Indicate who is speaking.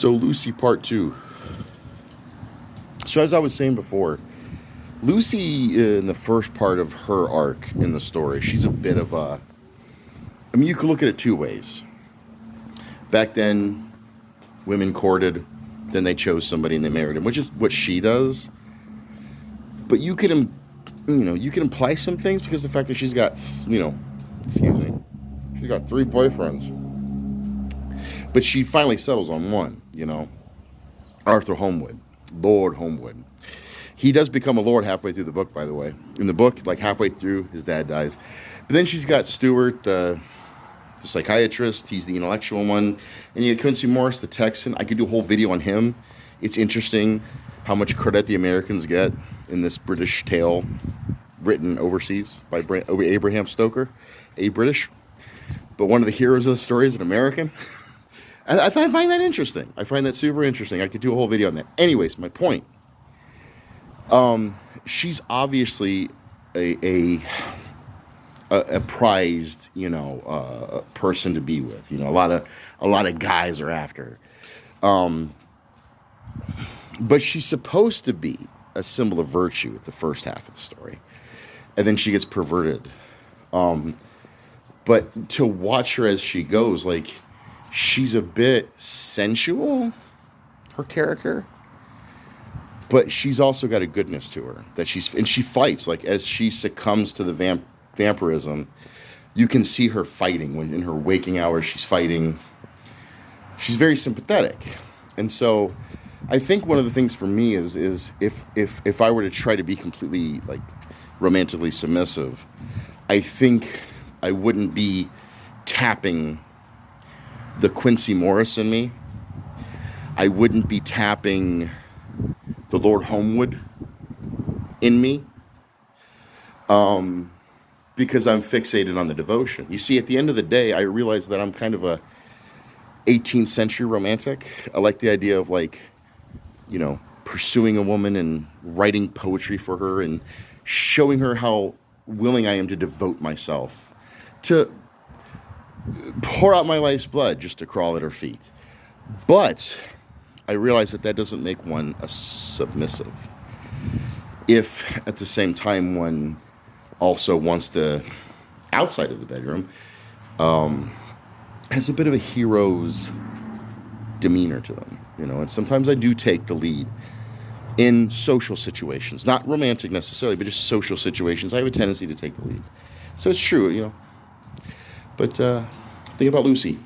Speaker 1: So Lucy Part 2. So as I was saying before, Lucy in the first part of her arc in the story, she's a bit of a... I mean, you could look at it two ways. Back then, women courted, then they chose somebody and they married him, which is what she does. But you can, you can imply some things because the fact that she's got, she's got 3 boyfriends. But she finally settles on one, Arthur Homewood, Lord Homewood. He does become a lord halfway through the book, by the way. In the book, like halfway through, his dad dies. But then she's got Stuart, the psychiatrist. He's the intellectual one. And you have Quincy Morris, the Texan. I could do a whole video on him. It's interesting how much credit the Americans get in this British tale written overseas by Abraham Stoker, a British. But one of the heroes of the story is an American. I find that interesting. I find that super interesting. I could do a whole video on that. Anyways, my point. She's obviously a prized, person to be with. A lot of guys are after her. But she's supposed to be a symbol of virtue at the first half of the story, and then she gets perverted. But to watch her as she goes, like, she's a bit sensual, her character, but she's also got a goodness to her and she fights. Like, as she succumbs to the vampirism, you can see her fighting. When in her waking hours she's fighting. She's very sympathetic. And so I think one of the things for me is if I were to try to be completely, like, romantically submissive, I think I wouldn't be tapping the Quincy Morris in me. I wouldn't be tapping the Lord Homewood in me, because I'm fixated on the devotion. You see, at the end of the day, I realize that I'm kind of a 18th century romantic. I like the idea of, like, pursuing a woman and writing poetry for her and showing her how willing I am to devote myself, to pour out my life's blood just to crawl at her feet. But I realize that doesn't make one a submissive. If at the same time one also wants to, outside of the bedroom, has a bit of a hero's demeanor to them, and sometimes I do take the lead in social situations, not romantic necessarily, but just social situations. I have a tendency to take the lead. So it's true, But think about Lucy.